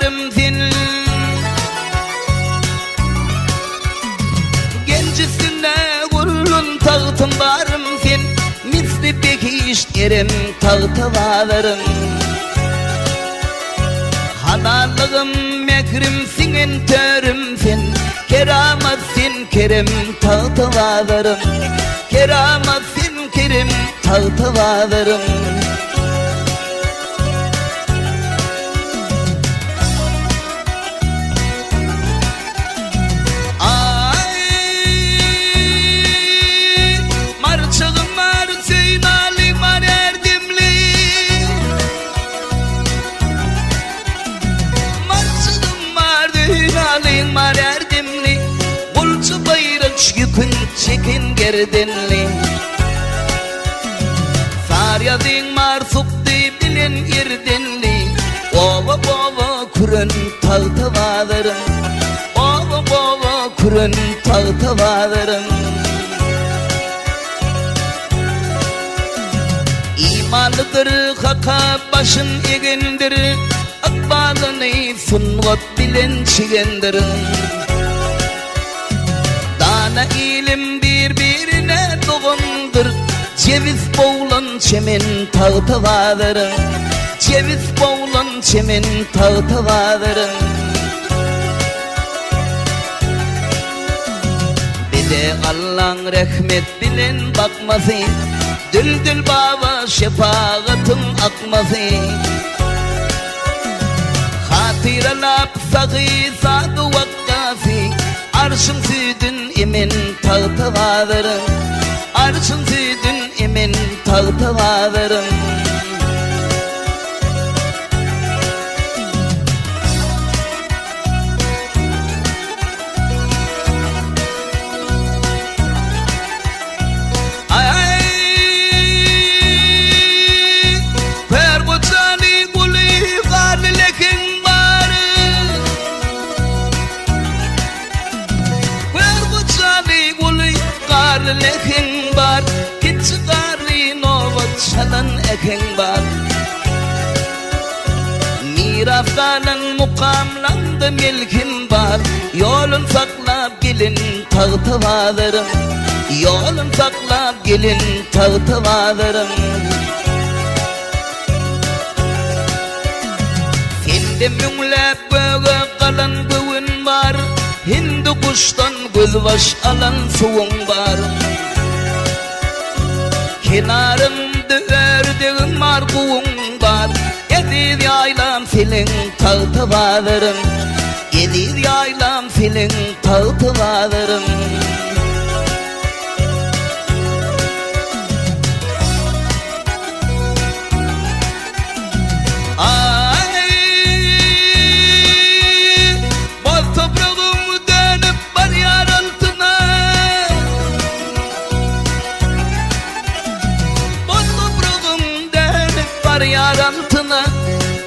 barım sen. Gencisine kurulun tağıtın barım sen. Misli bekiş erim tağıtı varım. Halalığım mekrim sinin törüm sen. Keramat sen kerim tağıtı varım. Keramat sen kerim tağıtı varım. Mar erdimli, bulcu bayraç yükün çekin gerdenli. Saryadın mar sukti bilen irdenli. Ova bova kurun tağıta varım. Ova bova kurun tağıta varım. İmalıdır haka başın egendir. Akbalını sunvat bilen çigendir. Dana ilim birbirine doğundur. Ceviz boğulan çemen tağıta varım. Ceviz boğulan çemen tağıta varım. Bide Allah'ın rahmet bilen bakmasın. Düldül baba şefaatın akmasın. Hatıralap sağı sadı vakkasi. Arşın südün emin tağıta varım. Arşın südün emin tağıta varım. Lekin bar, kitçıgarri novat çalan ekin bar. Miraf kalan mukamlandı milkin bar. Yolun saklap gelin tağıta varım. Yolun saklap gelin tağıta varım. Sende münlep böyle kalan bugün var. Hindu kuştan gözbaş alan suğun var. Kenarımda ördeğin markuğun var. Edir yaylam filin tağıta varım. Edir yaylam filin tağıta varım. Yar altına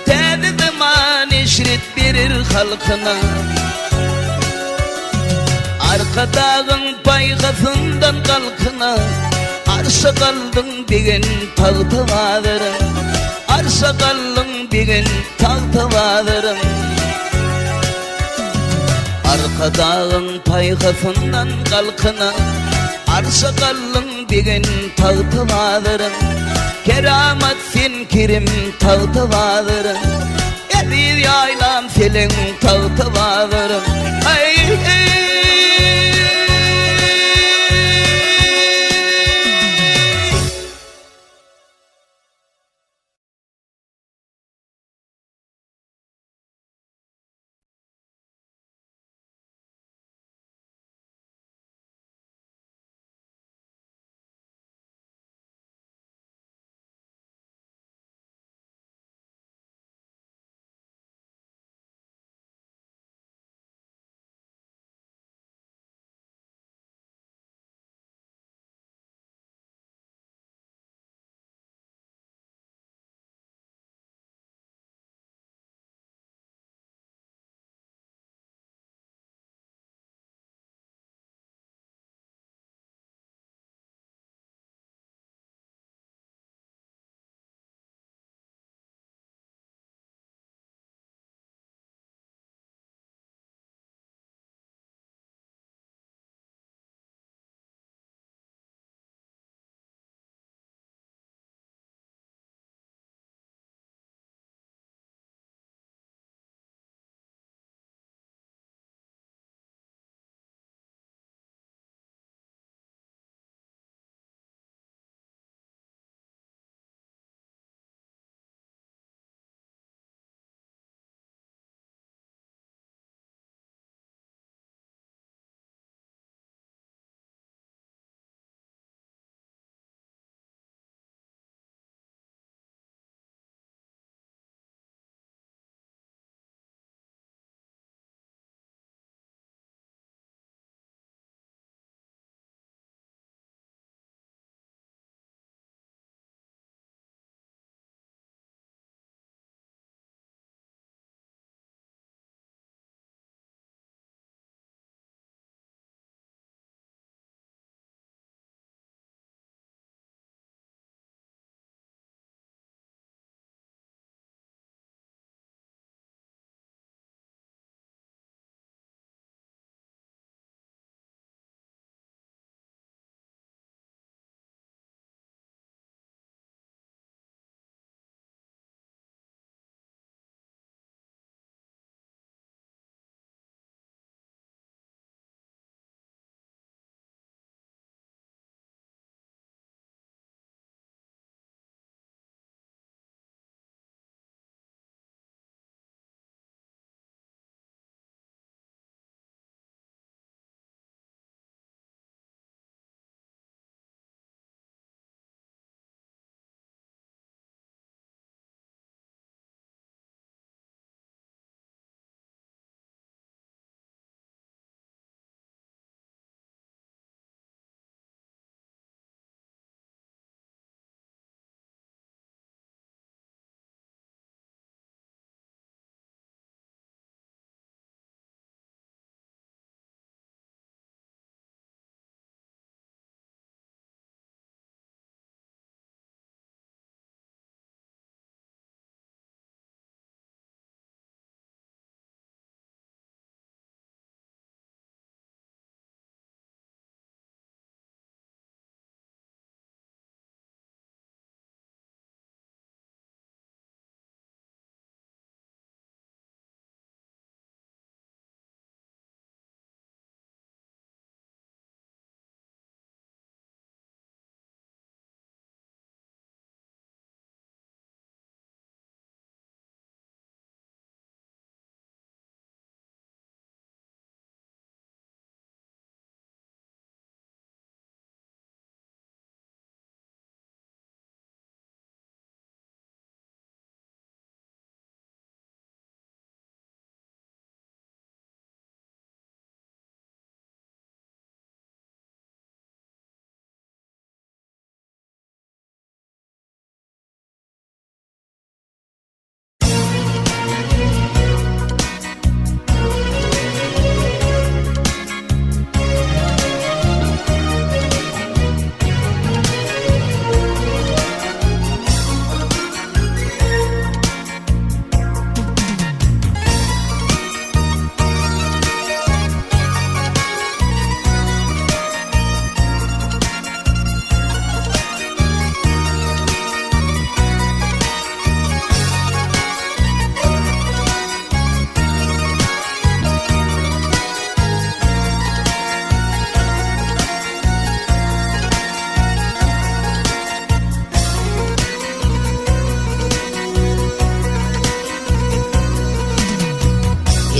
tedi zaman işrit verir halkına. Arka dağın paykasından kalkına. Arşa kaldın bugün tağıta varım. Arşa kaldın bugün tağıta varım. Arka dağın paykasından kalkına. Arşa kaldın bugün tağıta varım. Keramat sen kerim tağıta varım. Edir yaylam selin tağıta varım. Ay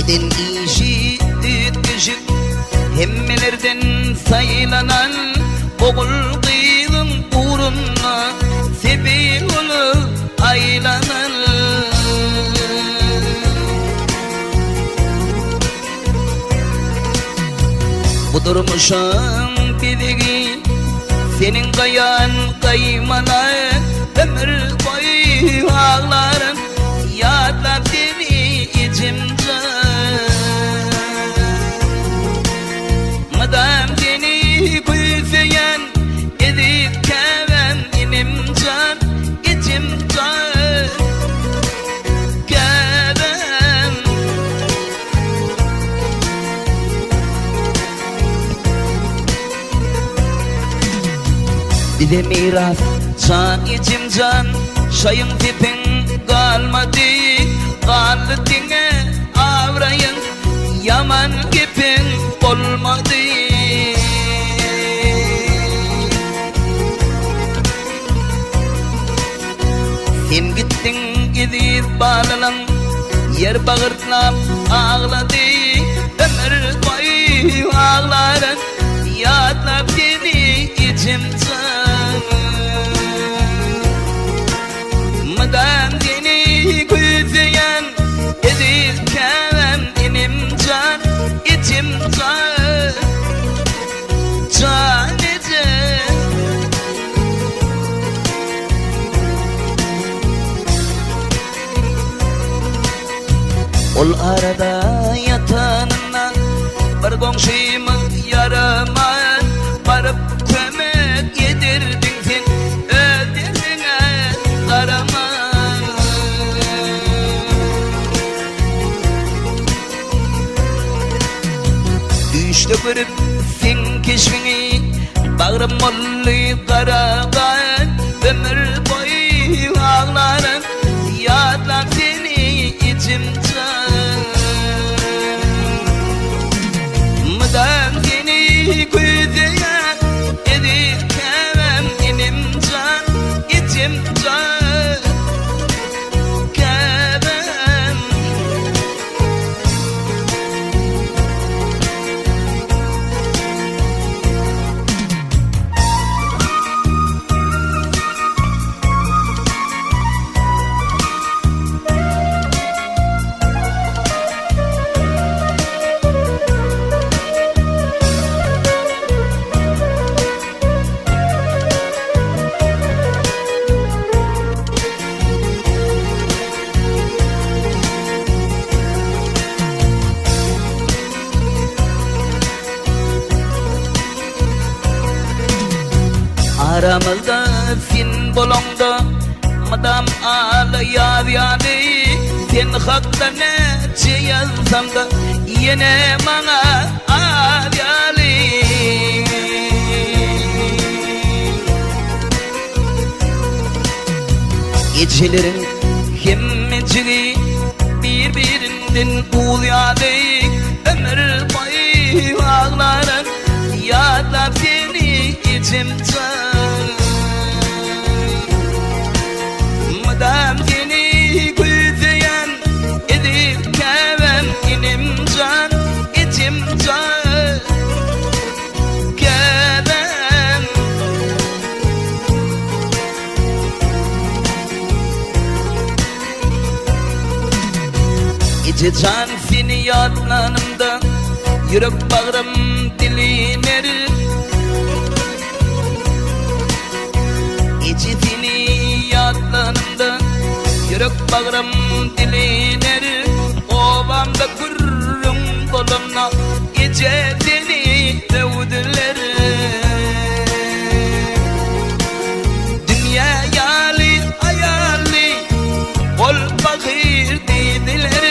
Eden işi etkişip hemmelerden saylanan oğul kızın uğruna sebep olup aylanan. Bu durmuşun biligi senin kayan kaymana ömür boyu ağlarım yadlar seni içimde. Madem seni güzeyen edip keven inimcan içimde keven. Bize miras can içimcan şayın tipin kalmadı kaltine avrayın yaman gipin olmadı. Sen gittin gidip bağlanan yer bağırtlap ağladı ömür boyu ağlarım yadlar seni içimde. Madem seni güzeyen edip keven inimcan içimde canece. Ol arada yatanına bir komşumu yaraman varıp kömek yedirdin sen ödesine karama. Düştü görüp sen keşfini bağrım ollu karagan ömür boyu ağlarım yadlar seni içimde. Madem seni güzeyen edip keven inimcan içimde keven. Aramızda sen bolongda madam ağla yar yani sen hakta ne yazsam da yine bana ağlayalı. Gecelerin hemmeciliği birbirinden uluyalı ömür boyu ağlarım yadlar seni içimde. Madem seni güzeyen edip keven inimcan içimde keven. İçi can seni yadlanımda yürek bağrım diliner. İçi seni yadlanımda yürek bağrım diliner. Ovamda kurrum kolumna gece seni sevdiler. Dünya yali ayali ol bakir dediler.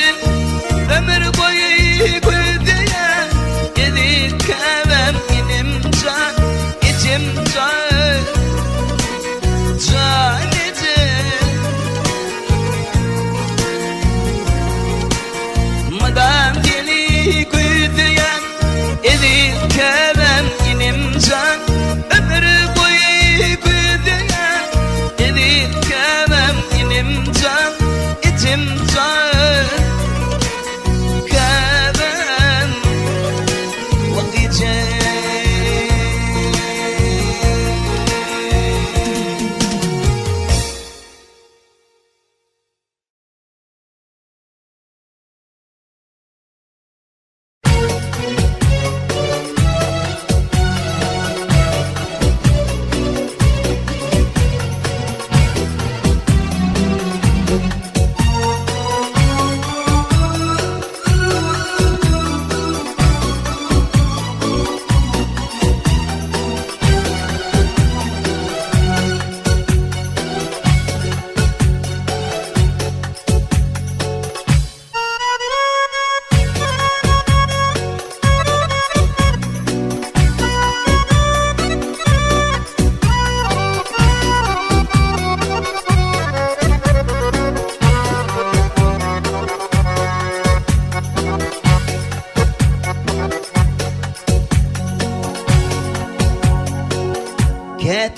Ömür boyu güzeyen edip keven inimcan içimde canece. Madem seni güzeyen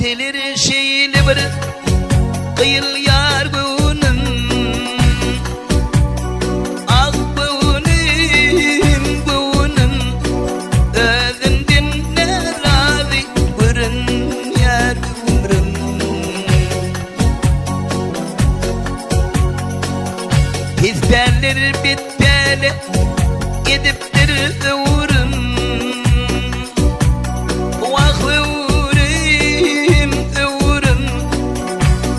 etelir şeyli bir kıyıl yar gönüm ah gönüm gönüm özünden ne razı görün yar ömrüm hizberler bitbeli gidiptir ömrüm vah ömrüm ömrüm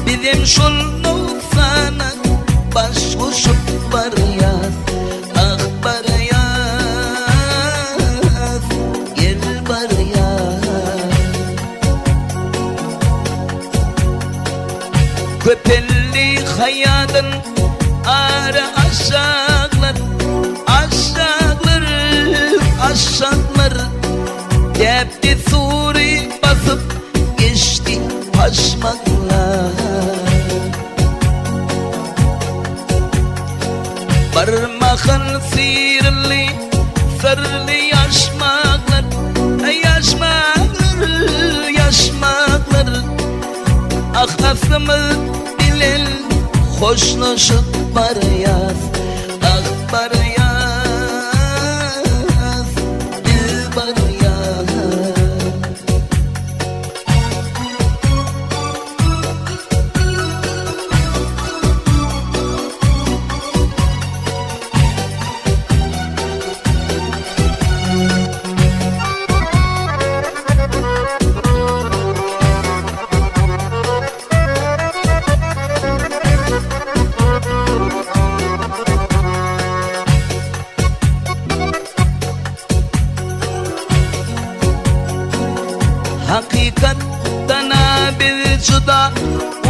bizim şol sana baş koşup var ya ah var ya gel var ya köpelli hayatın ara aşağılar aşağılar aşağılar Depti suri basıp geçti paşmaklar Parmağın sihirli sarılı yaşmaklar yaşmaklar yaşmaklar ah aslımız bilel hoşlaşıp var yaz ah var yaz bil var yaz Hakikattan bir juda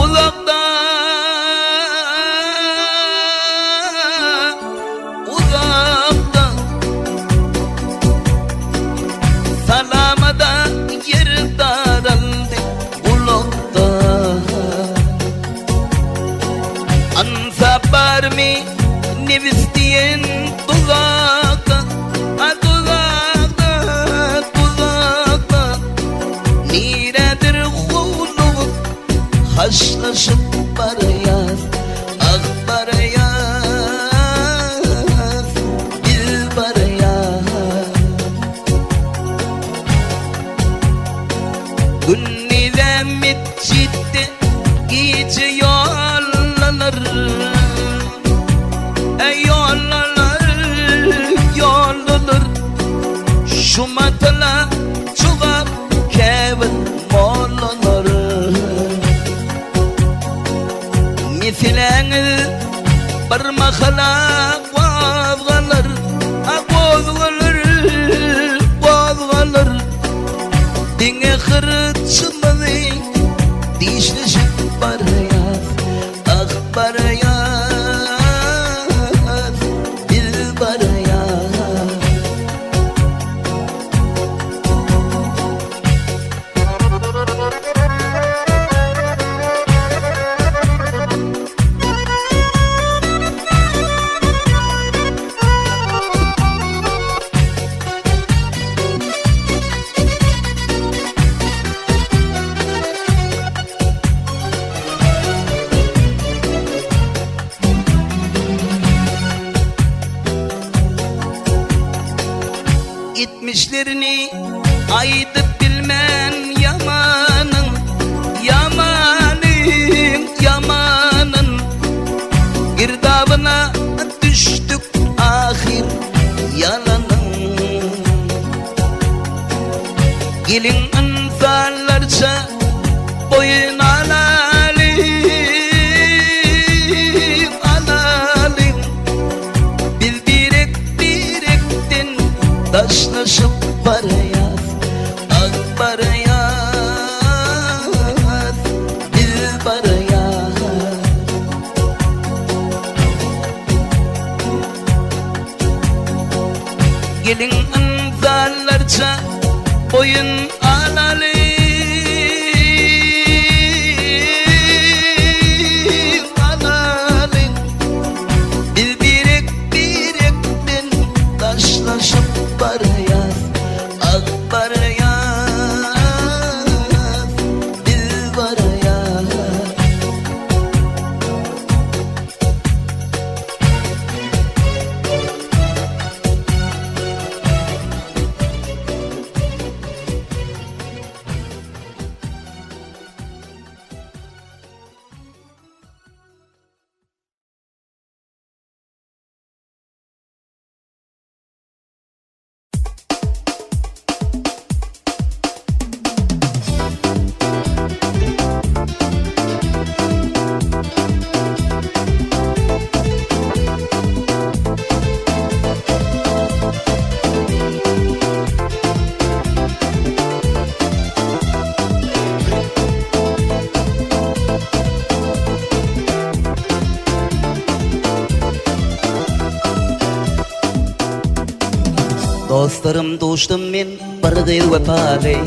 uzakta uzakta salamada yer daraldı ulakta ansabar mi nefis diyen tuzakta tuzakta tuzakta Niredir hulup haşlaşıp var yaz ah var yaz bil var yaz Günnide mitçitte gece yollanır yollanır yollanır şu matla çuvap kevin mollanır Mithileni bir mahlak vazgalar vazgalar vazgalar Dine kırıtçımızı dişleşip var yaz ah var yaz bil var yaz Gitmişlerini aydıp bilmen yamanın yamanın yamanın girdabına düştük ahir yalanın gelin insanlarca boyun alalım alalım biz direkten taşlaşıp var yaz ah var yaz bil var yaz gelin insanlarca boyun alalım alalım biz direkten taşlaşıp var yaz ah var yaz bil Dostlarım do'stum men bir gyz wepaly.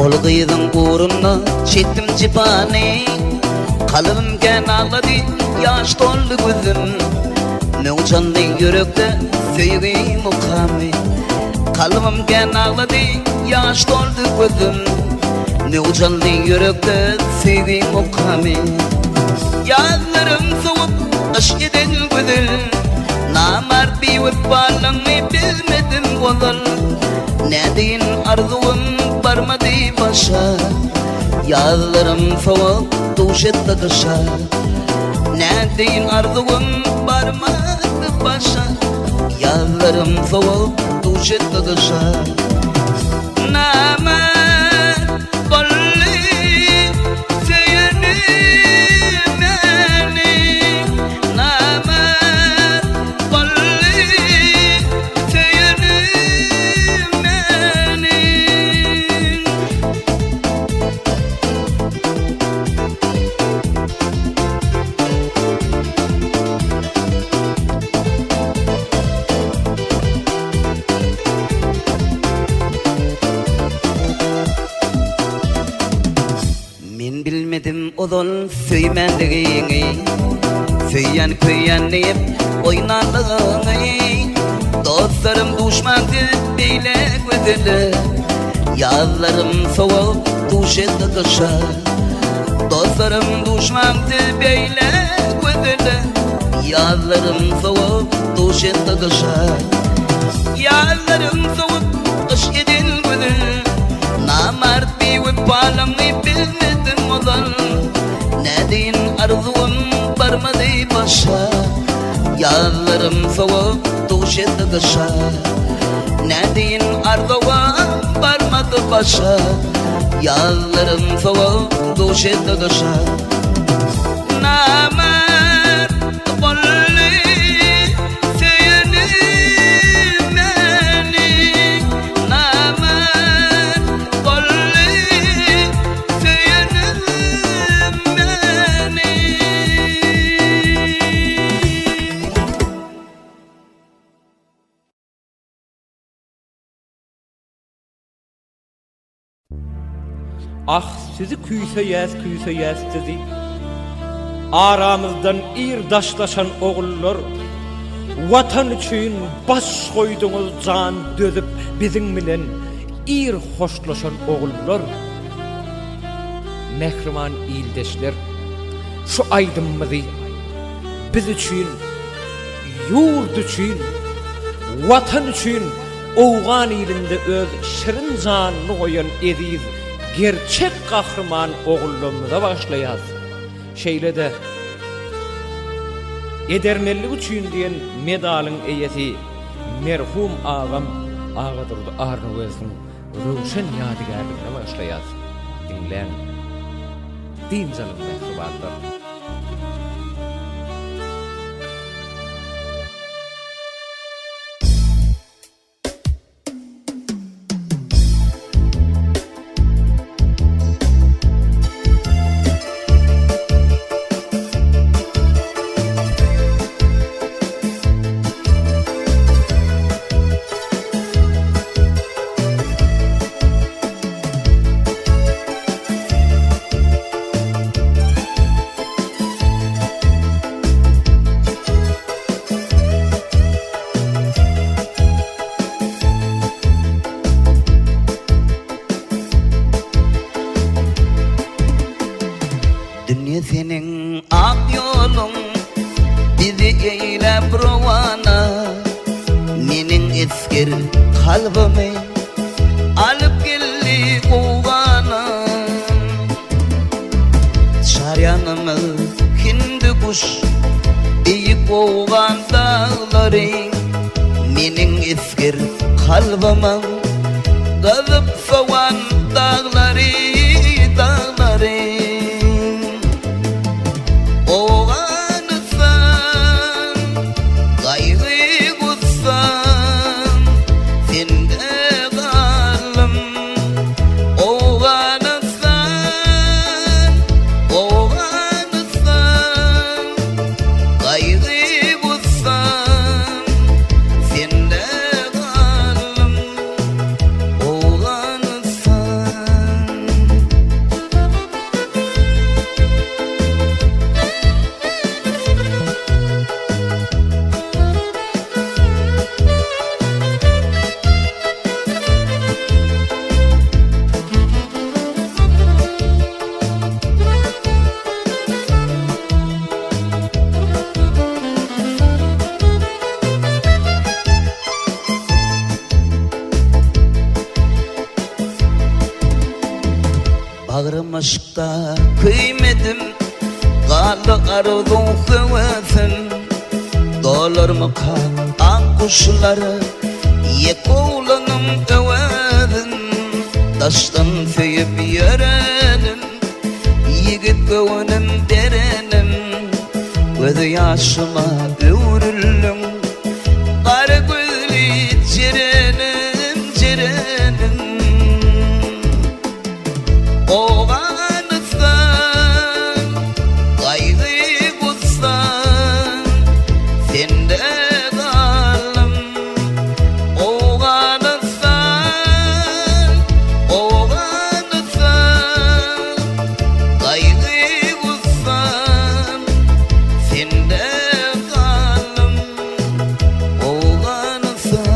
Ol gyzyň uğruna çetdim jipany. Kalbimge nağlady ýaş doldy gözüm. Ne uçandy yürekde söýgi mukamy. Kalbimge nağlady ýaş doldy gözüm. Ne uçandy yürekde söýgi mukamy. Ýazlarym soğup aşk eden gözüm. Namart bir wepalyňy bilmedim bolal. Nädin arzuwym barmady başa. Ýazlarym soğup duş etdi kışa. Nädin arzuwym barmady başa. Ýazlarym soğup duş etdi kışa. Namart bolly söýeni meni. Namart bolly söýeni meni. Men bilmedim ozal söýmendigiňi. Söýen köýen diýip oýnandygyňy. Dostlarym duşman diýip beýle gözeli. Ýazlarym soğup duş etdi kışa. Dostlarym duşman diýip beýle gözeli. Ýazlarym soğup duş etdi kışa. Ýazlarym soğup aşk eden gözüm. Namart bir wepalyňy bilmedim ozal. Nädin arzuwym barmady başa. Ýazlarym soğup duş etdi kışa. Nädin arzuwym barmady başa. Ýazlarym soğup duş etdi kışa. Namart bolly söýeni meni. Namart bolly söýeni meni. Ah sizi küýseyäs sizi. Aramızdan ir daşlaşan oğullar. Vatan üçün baş koyduğunuz can dözüp bizim bilen ir hoşlaşan oğullar. Mehriman ildeşler, şu aydınmızı biz üçün, yurt üçün, vatan üçün oğan ilinde öz şirin canını koyan ediz gerçek kahraman oğullarımıza başlayaz. Şeýle de edermellik üçin diýen medalın eýesi merhum agam Agadurdy Arnowez'in röwşen ýadygarlygyna başlaýar. Dinleň. Din zalim mehribanlar. Senin ak yolun bizi eylep rovana. Menin esker kalbimi alıp geldi kovana. Şaryanımı hindi kuş iyi kovan dağları. Menin esker kalbimi gazıp soğan dağları. Oğanısan, gayrı kutsan, sende kalım. Oğanısan, gayrı kutsan, sende kalım. aşkta kıymedim Galı arudun hıvızın Dolar mı kal ak kuşları Yek oğlanım övadın Taştan feyip yörenim Yigit gövünüm derenim Gözü yaşıma övürülüm Kara gözlü cirenim cirenim Oğanısan Gayrı kutsan Sende kalım Oğanısan Oğanısan Gayrı kutsan Sende kalım Oğanısan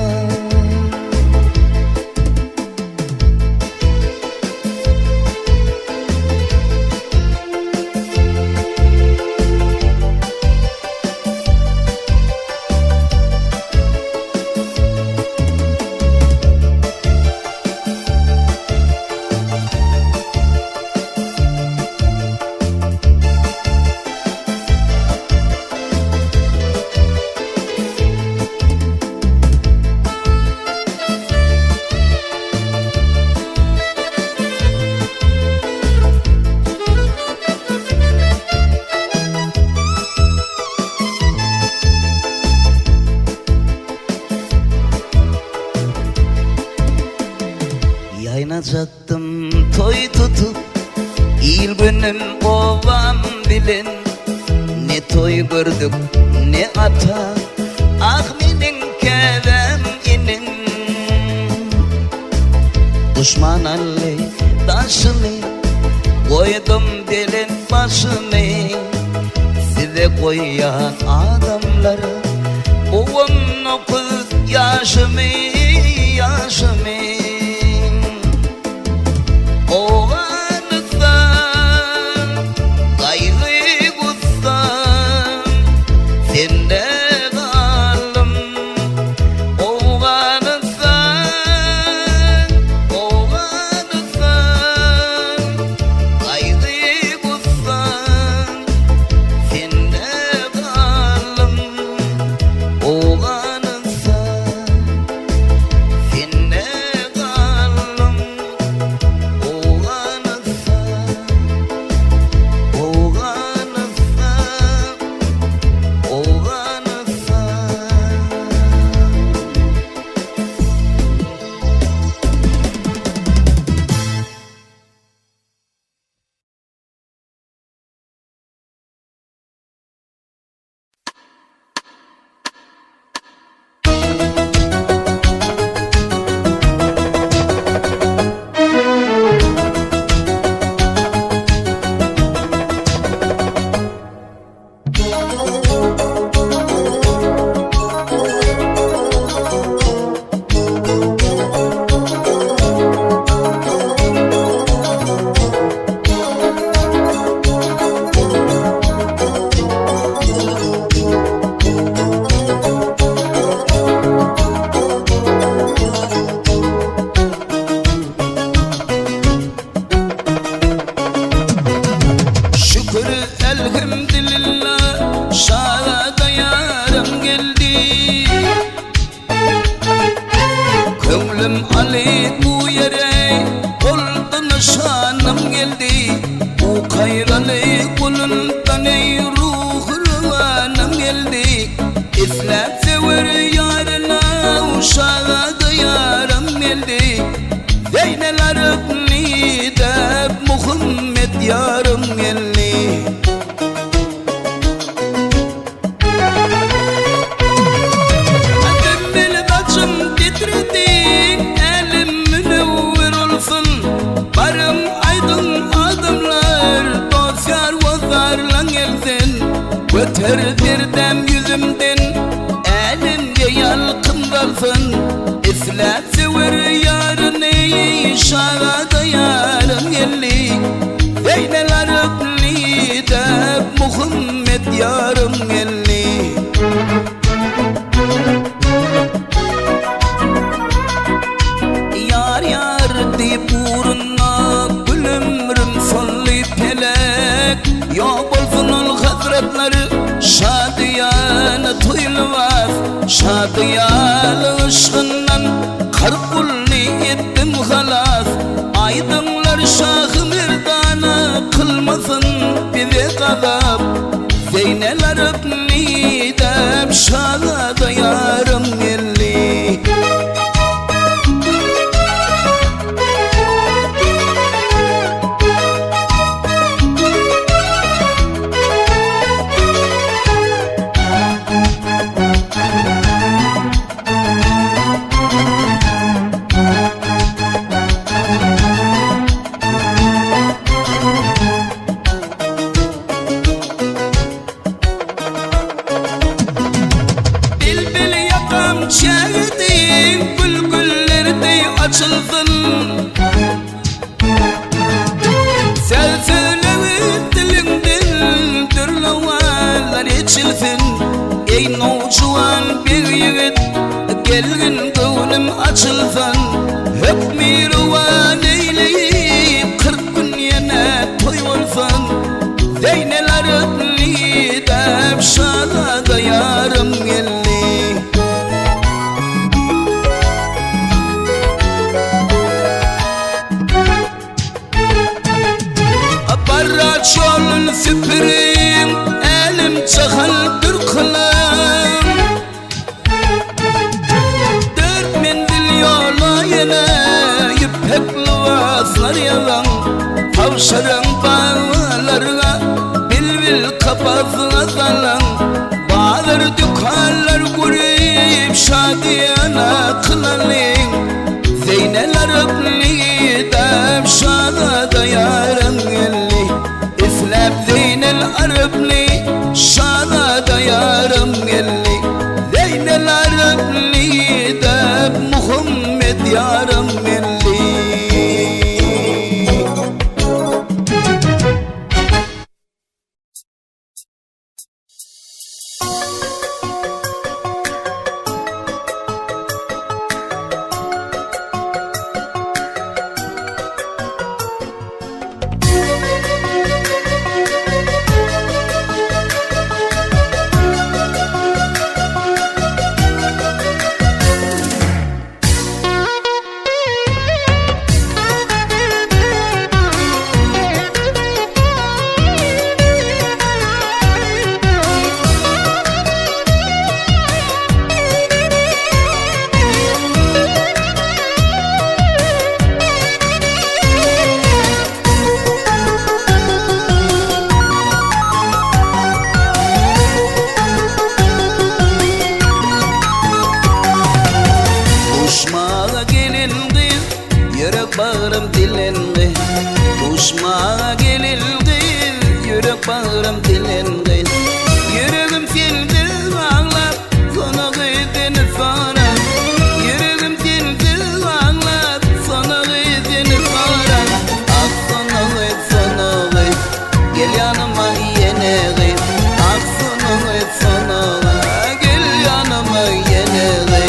Yaynacaktım toy tutup İl günüm ovam bilin Ne toy gördük ne ata Ah menin kevem inin Düşman alli taşını Koydum dilin başını Size koyan adamları Boğun okuz yaşımı yaşımı Oğanısan Gayrı kutsan Sende kalım Oğanısan Oğanısan Gayrı kutsan Sende kalım Oğanısan Sende kalım Elhamdülillah şahada yarım geldi Kömlüm Ali bu yere oldu nişanım geldi Bu kayralı kulundan ey ruh rıvanım geldi İflap sever yarına şahada yarım geldi Zeynel Arıkni de Muhammed yarım geldi Öterdir dem yüzümden elimde yalkın kalsın İflat sever yarını şahada yarım geldi Zeynel Arıkni de Muhammed yarım geldi Yar yar deyip uğruna gülümrüm son açılsın. Sen söyle dilinden türlü olaylar içilsin. Ey nocuvan bir yiğit, gelin gönlüm açılsın. Hükmü eyleyip 40 gün yine toy olsun. Zeyneler öpli de şada yarım gelli. Barraç yolun süpürün, elim çakal dürkülüm. 4 mendil yola yine ipek livaslar yalan. Tavşarın bağlarına bilbil kapasına salan. Bağlar dükkanlar kuruyup şadiyana kılalım. Zeyneler öpli de şada yarım gelli. İslap Zeynel Arapli şada yarım gelli. Zeynel Arapli de Muhammed yarım gelli. Kuşmağa gelindi, yürek bağrım dilendi. Kuşmağa gelindi, yürek bağrım dilendi. Yüreğim sildi ağlar, sana gidini sonra. Yüreğim sildi ağlar, sana gidini sonra. Ah sana git, sana git, gel yanıma yine git. Ah sana git, sana git, gel yanıma yine git.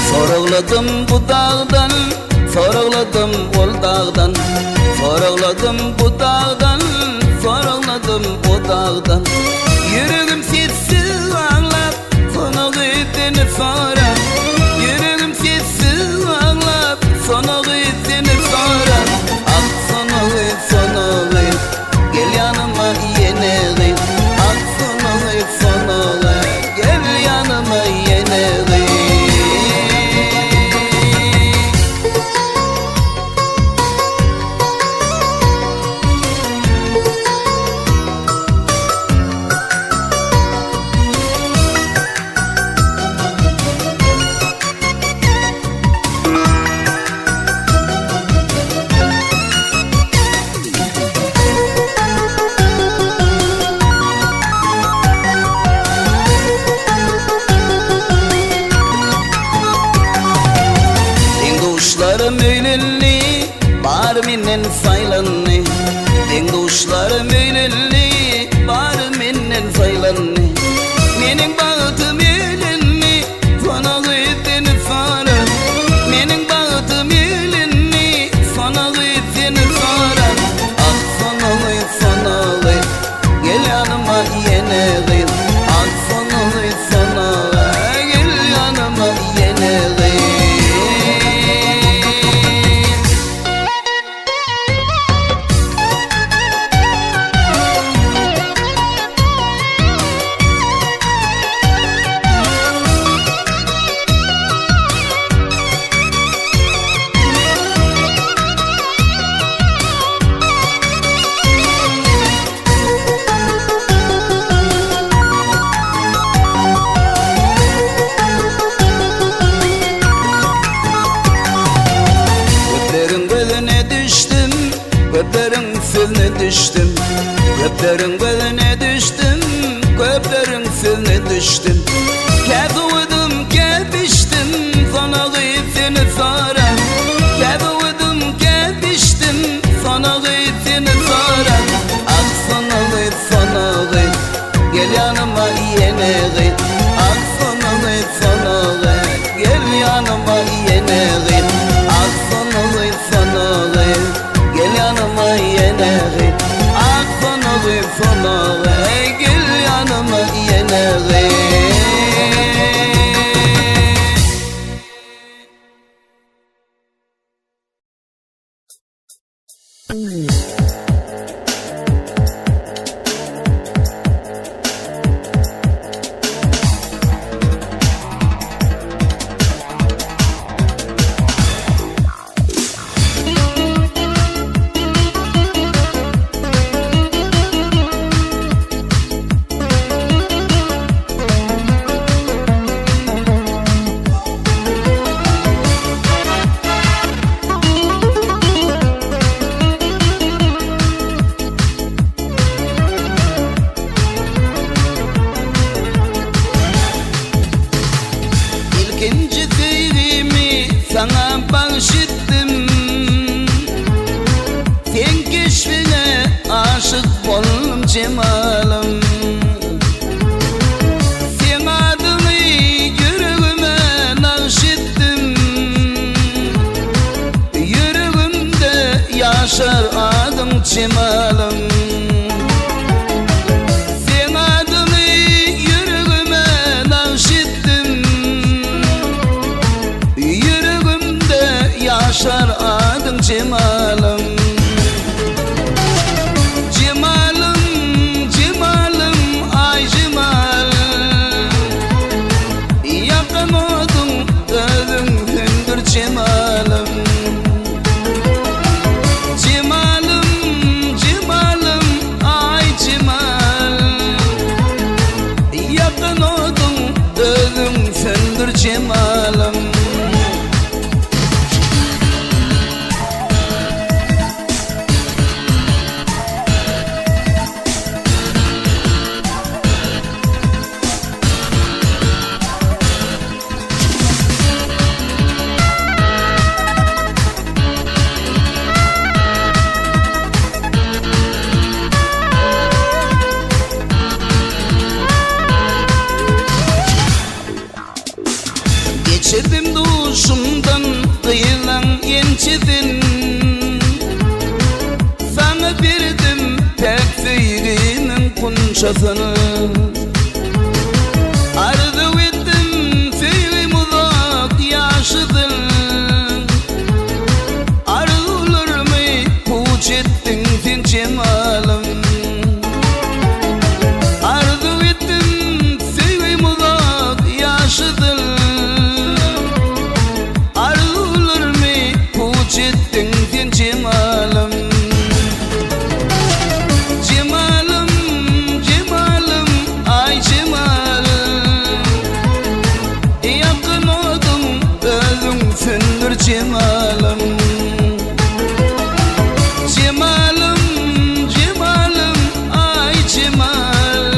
Sorugladım bu dağdan, sorugladım ol dağdan. Sorugladım bu dağdan, sorugladım o dağdan. Yüreğim sessiz ağlar, sana gittiğini sonra. Yüreğim sessiz ağlar, sana gittiğini sonra. Ah sana git, sana git, gel yanıma yine git. Ah sana git, sana git, gel yanıma yine git. Kuşlarım öyleli, bar menen saylanni. Den kuşlarım öyleli, bar menen saylanni. Mening bağıtım öyleni, sana gittiğini sonra. Mening bağıtım öyleni, sana gittiğini sonra. Ah sana git, sana git, gel yanıma yine git. Ah sana git, sana git, gel yanıma yine git. düştüm. Köplerin beline düştüm, köplerin sözüne düştüm. Kevudum gelmiştim, sana gıyfini sonra. Kevudum gelmiştim, sana gıyfini sonra. Ah sana gıyf, sana gıyf, gel yanıma yine gıyf. Ah sana gıyf, sana gıyf, gel yanıma yine gıyf. Ah sana gıyf, sana gıyf, gel yanıma yine gıyf. Ah sana gıyf, sana gıyf, gel yanıma yine gıyf. İkinci fiilimi sana bağışıttım. Sen keşfine aşık oldum cemalım. Sen adını yüreğime nakşettim. Yüreğimde yaşar adın cemalım. Sen adını yüreğime nakşettim. Yüreğimde yaşar adın cemalım. Cemalım, cemalım, ay cemal. Yakın oldun, özündür cemalım. Cemalım, cemalım, ay cemal. Yakın oldun, özündür cemalım. Geçirdim duşumdan kıyılan yençedin. Sana verdim tekfirimin kunçasını. Arzu ettim fiilim uzak yaşıdın. Arzularımı puç ettin sen cemalım. Arzu ettim fiilim uzak yaşıdın. Ettin sen cemalım. Cemalım, cemalım, ay cemal. Yakın oldun, özünsündür cemalım. Cemalım, cemalım, ay cemal.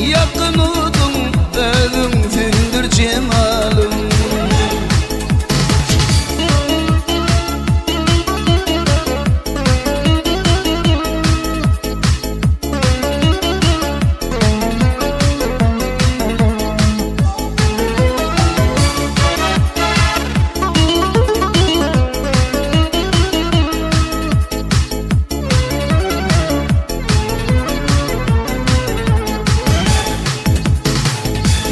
Yakın oldun, özünsündür cemalım.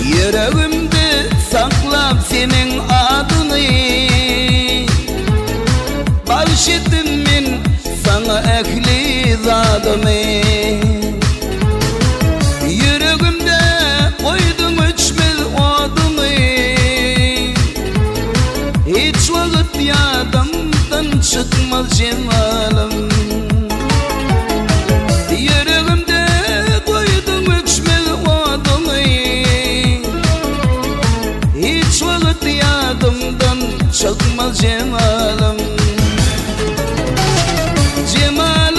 Yüreğimde saklap senin adını. Bağışıttım ben sana ehli zadımı. Yüreğimde koydum içmez adımı. Hiç vakit yadımdan çıkmaz cemalım. Yüreğimde koydum içmez adımı. Hiç vakit yadımdan çıkmaz cemalım. Cemal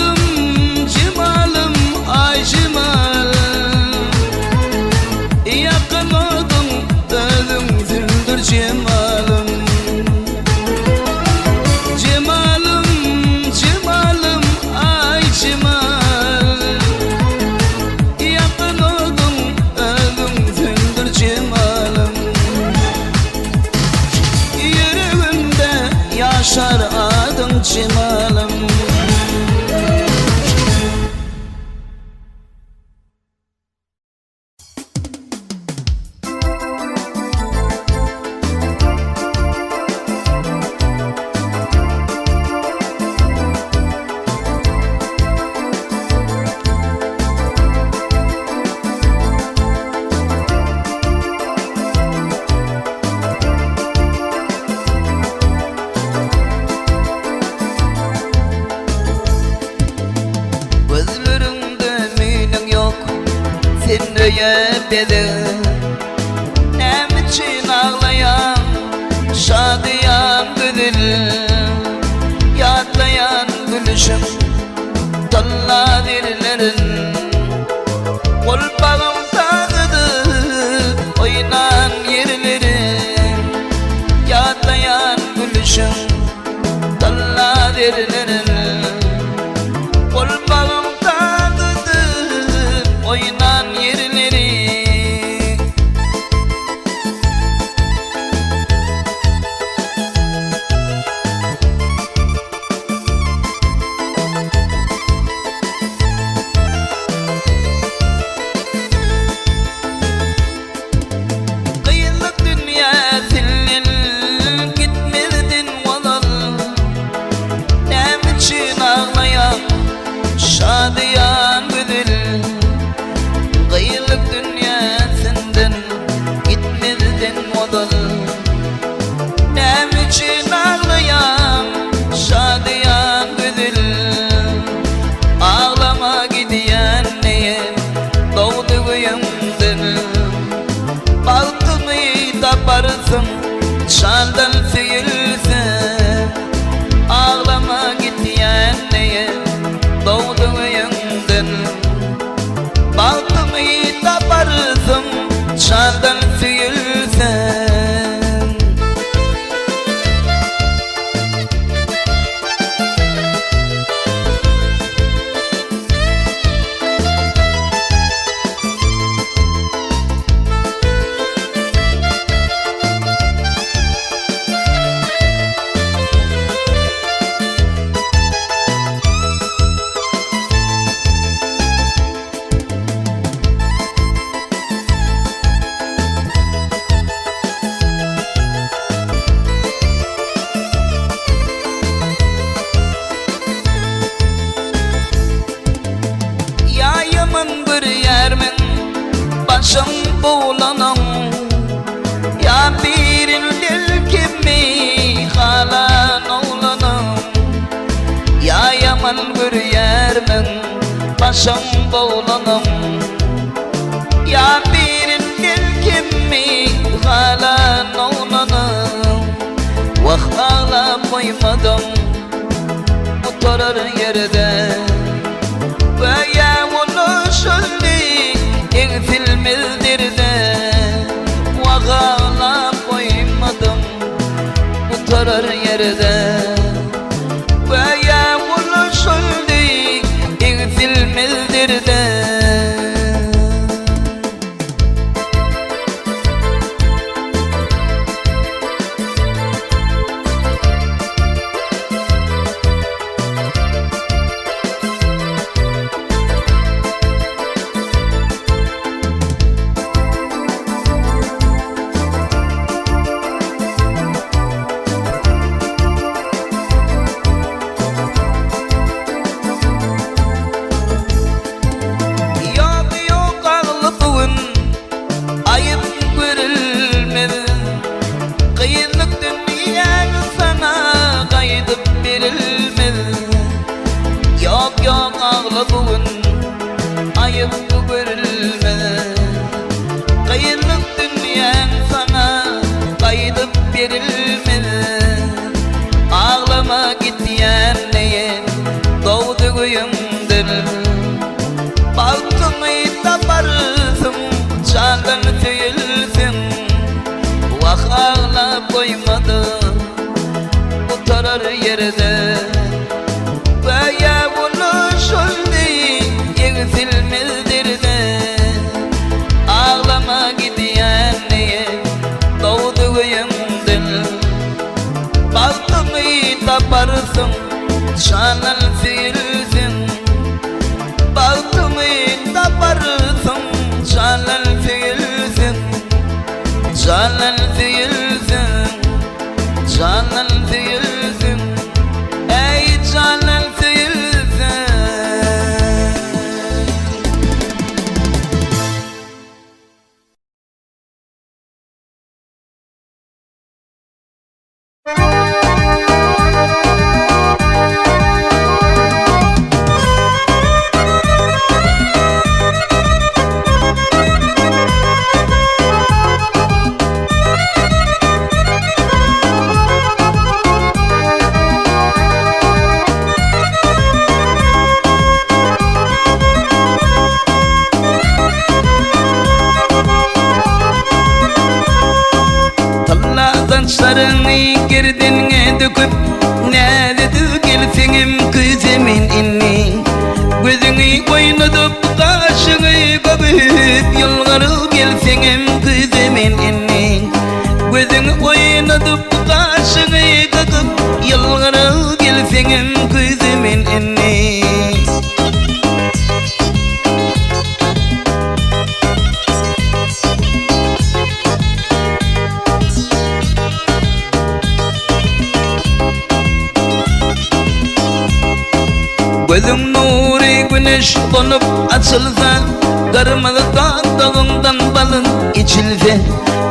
dedim. Nem için ağlayan şadiyan güdül, yatlayan gülüşüm talla dillerin. Kol bağım tağıdı oynan yerleri, yatlayan gülüşüm talla dillerin. Kol bağım tağıdı oynan yerleri. Kıyılık dünya zillin gitmedin valal. Nem için ağlayan şadiyan güdül, kıyılık dünya senden gitmedin valal. Nem için ağlayan şadiyan güdül, ağlama gidiyen neye doğdu yüzümden. Baltımı taparsın şaldan sıyılsa, ağlama gidiyen neye doğdu yüzümden. Baltımı taparsın şaldan sıyılsa. Ya yaman bir yermin başım bulanam, ya birin dil kimi halan oğlanam. Ya yaman bir yermin başım bulanam, ya birin dil kimi halan oğlanam. Vah ağla koymadım oturur yerde, ve yağmurlu şöldi eksilmezdir de. Vağala koymadım oturur yerde, ve yağmurlu şöldi eksilmezdir de. Bugün ayıp görülmez, kıyılık dünyan sana kaydıp verilmez. Ağlama gitmeyen neye doğdu güyümdür, baltımı taparsın çaldan tüyülsün. Vah ağla koymadı oturur yerde, ve yağmurlu şöldi eksilmezdir de. Ağlama gidiyen neye doğdu güyümdür, baltımı taparsın şalal sıyılsın. Baltımı taparsın şalal sıyılsın, şalal sıyılsın, şalal sıyılsın. Ey şalal sıyılsın. Saçlarını girdinge döküp nerede gelsenim kızımın inni Gözünü oynatıp kaşını kapıp yılları gelsenim kızımın inni Gözünü oynatıp kaşını kapıp yılları gelsenim kızımın inni Gözüm nuri güneş donup açılsa Karmalı dağından balın içilse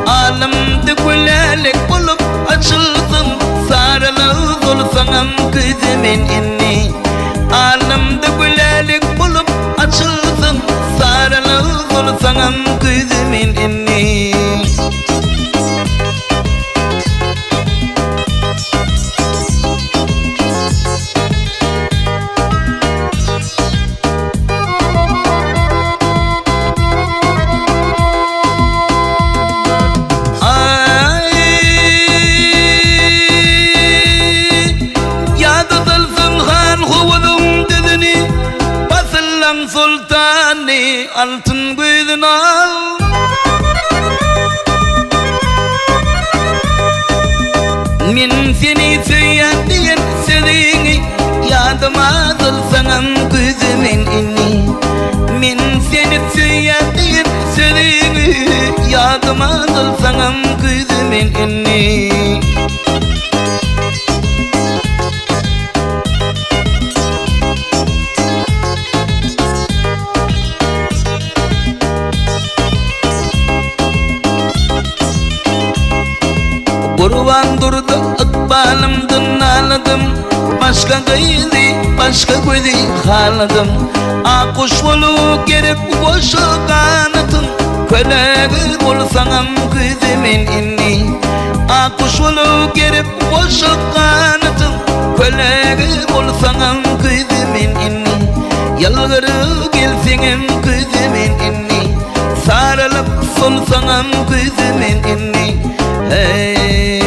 Alemde gülelik bulup açılsın Sarılığı olsanam kızımın inni Alemde gülelik bulup açılsın Sarılığı olsanam kızımın inni Sultani altın gözün al Min seni söyleyen sevdiğini yadıma alsanam gözümün inni Min seni söyleyen sevdiğini yadıma alsanam gözümün inni Kurban durdu ıkbalımdan ağladım Başka gayri başka gözü haladım Akuş bolu gerek boşu kanatın Köleği bulsanam kızımın inni Akuş bolu gerek boşu kanatın Köleği bulsanam kızımın inni Yalvarı gelsenim kızımın inni Sarılıp solsanam kızımın inni Hey